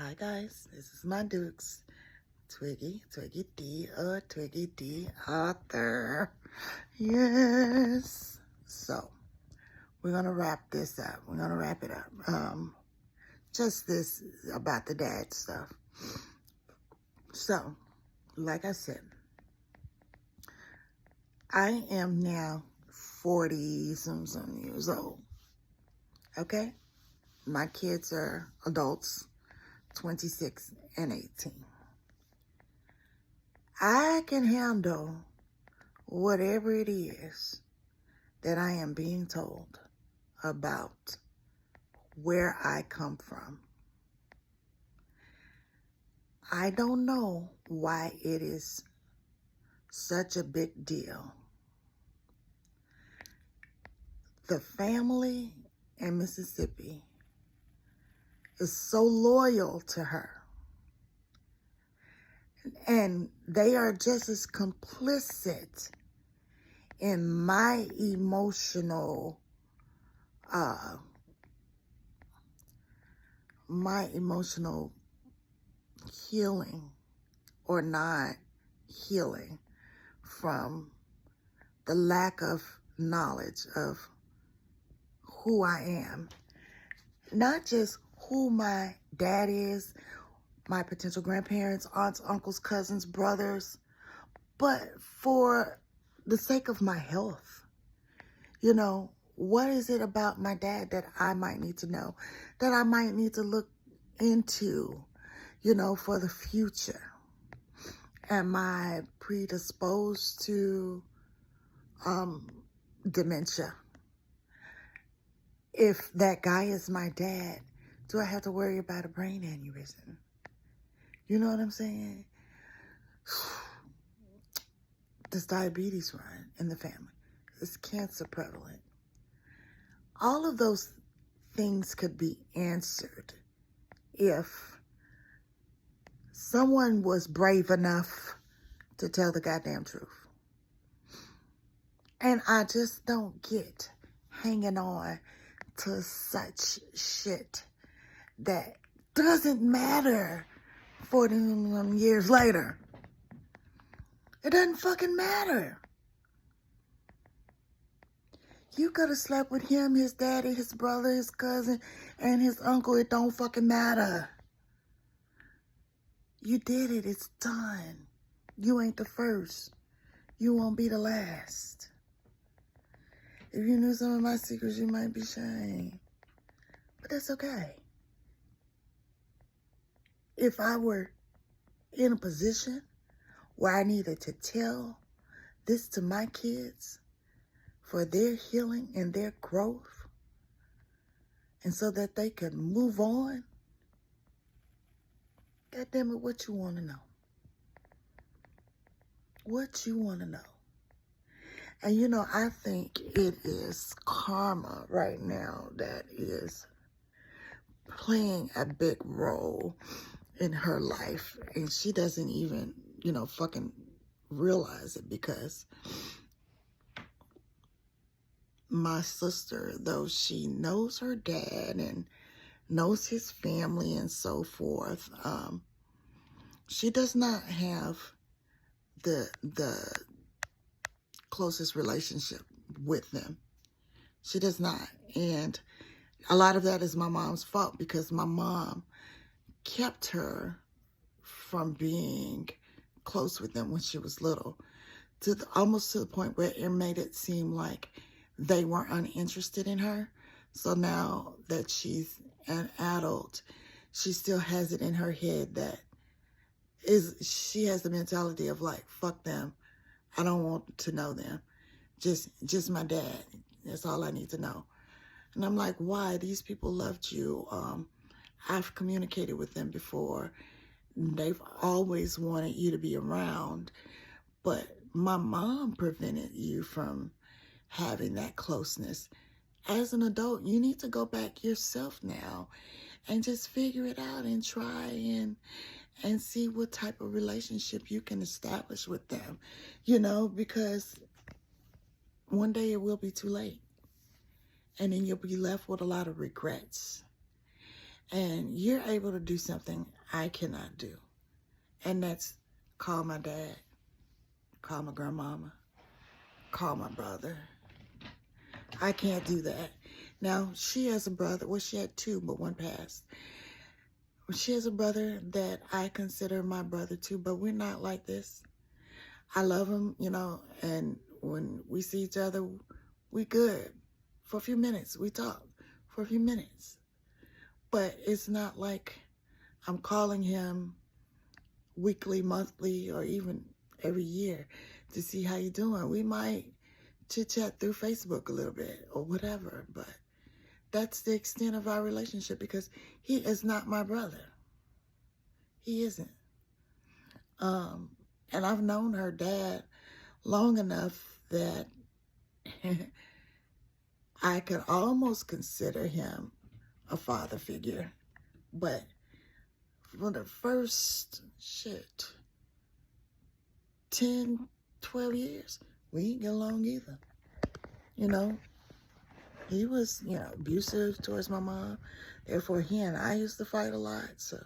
Hi guys, this is my Dukes, Twiggy D, Twiggy D author. Yes. So we're gonna wrap this up. We're gonna wrap it up. Just this about the dad stuff. So, like I said, I am now 40 some years old. Okay? My kids are adults, 26 and 18. I can handle whatever it is that I am being told about where I come from. I don't know why it is such a big deal. The family in Mississippi is so loyal to her. And they are just as complicit in my emotional healing or not healing from the lack of knowledge of who I am. Not just who my dad is, my potential grandparents, aunts, uncles, cousins, brothers, but for the sake of my health. You know, what is it about my dad that I might need to know, that I might need to look into, you know, for the future? Am I predisposed to dementia? If that guy is my dad, do I have to worry about a brain aneurysm? You know what I'm saying? Does diabetes run in the family? Is cancer prevalent? All of those things could be answered if someone was brave enough to tell the goddamn truth. And I just don't get hanging on to such shit that doesn't matter 40 years later. It doesn't fucking matter. You could have slept with him, his daddy, his brother, his cousin, and his uncle. It don't fucking matter. You did it. It's done. You ain't the first. You won't be the last. If you knew some of my secrets, you might be ashamed. But that's okay. If I were in a position where I needed to tell this to my kids for their healing and their growth, and so that they could move on, goddamn it, what you want to know? What you want to know? And you know, I think it is karma right now that is playing a big role in her life. And she doesn't even, you know, fucking realize it, because my sister, though she knows her dad and knows his family and so forth, she does not have the closest relationship with them. She does not. And a lot of that is my mom's fault, because my mom kept her from being close with them when she was little, almost to the point where it made it seem like they were uninterested in her. So now that she's an adult, she still has it in her head that she has the mentality of like, fuck them. I don't want to know them. Just my dad. That's all I need to know. And I'm like, why? These people loved you. I've communicated with them before. They've always wanted you to be around. But my mom prevented you from having that closeness. As an adult, you need to go back yourself now and just figure it out and try and see what type of relationship you can establish with them, you know, because one day it will be too late. And then you'll be left with a lot of regrets. And you're able to do something I cannot do. And that's call my dad, call my grandmama, call my brother. I can't do that. Now, she has a brother. Well, she had two, but one passed. She has a brother that I consider my brother too, but we're not like this. I love him, you know, and when we see each other, we good. For a few minutes, we talk for a few minutes. But it's not like I'm calling him weekly, monthly, or even every year to see how you doing. We might chit-chat through Facebook a little bit or whatever, but that's the extent of our relationship because he is not my brother. He isn't. And I've known her dad long enough that I could almost consider him a father figure. But for the first, 10, 12 years, we didn't get along either. You know, he was, abusive towards my mom. Therefore, he and I used to fight a lot. So,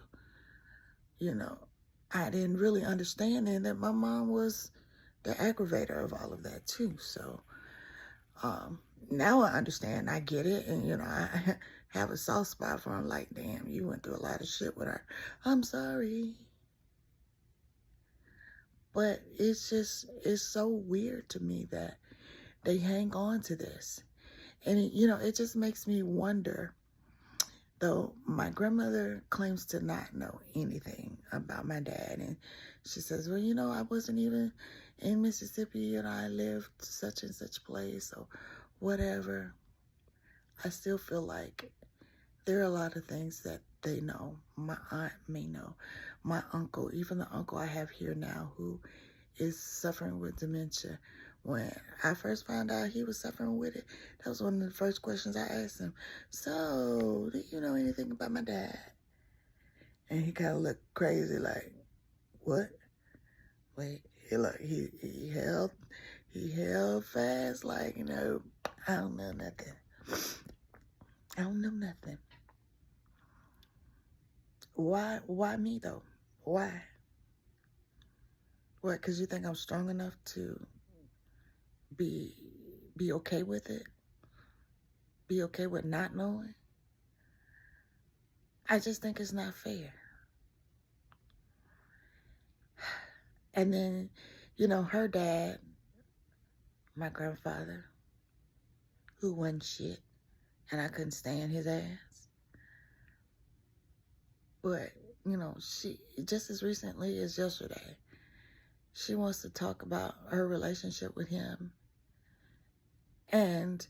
I didn't really understand then that my mom was the aggravator of all of that too. So, now I understand, I get it. And, I have a soft spot for him. Like, damn, you went through a lot of shit with her. I'm sorry. But it's so weird to me that they hang on to this. And, it just makes me wonder, though my grandmother claims to not know anything about my dad. And she says, well, I wasn't even in Mississippi, I lived such and such place or whatever. I still feel like there are a lot of things that they know. My aunt may know. My uncle, even the uncle I have here now who is suffering with dementia. When I first found out he was suffering with it, that was one of the first questions I asked him. So, do you know anything about my dad? And he kind of looked crazy like, what? Wait, he held fast like, I don't know nothing. I don't know nothing. Why me though? Why? What, because you think I'm strong enough to be okay with it? Be okay with not knowing? I just think it's not fair. And then, her dad, my grandfather, who wasn't shit, and I couldn't stand his ass. But, she, just as recently as yesterday, she wants to talk about her relationship with him. And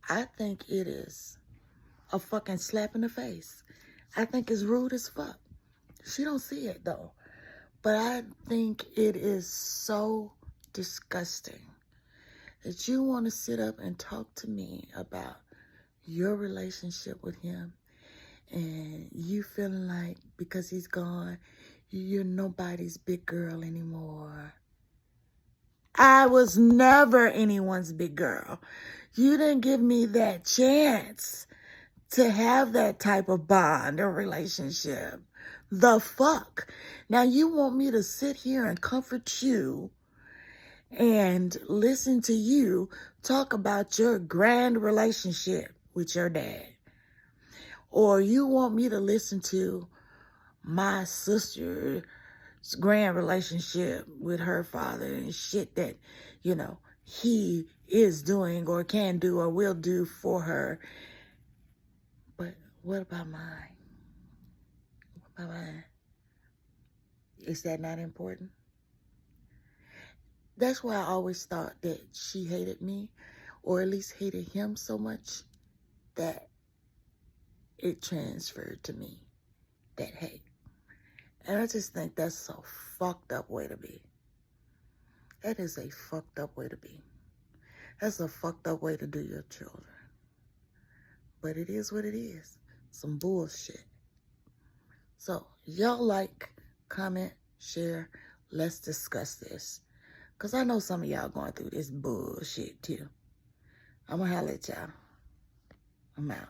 I think it is a fucking slap in the face. I think it's rude as fuck. She don't see it though. But I think it is so disgusting that you want to sit up and talk to me about your relationship with him and you feeling like because he's gone, you're nobody's big girl anymore. I was never anyone's big girl. You didn't give me that chance to have that type of bond or relationship. The fuck? Now you want me to sit here and comfort you and listen to you talk about your grand relationship with your dad. Or you want me to listen to my sister's grand relationship with her father and shit that, he is doing or can do or will do for her. But what about mine? What about mine? Is that not important? That's why I always thought that she hated me, or at least hated him so much that it transferred to me, that hate. And I just think that's a fucked up way to be. That is a fucked up way to be. That's a fucked up way to do your children. But it is what it is. Some bullshit. So, y'all like, comment, share. Let's discuss this. Because I know some of y'all going through this bullshit too. I'm going to holler at y'all. I'm out.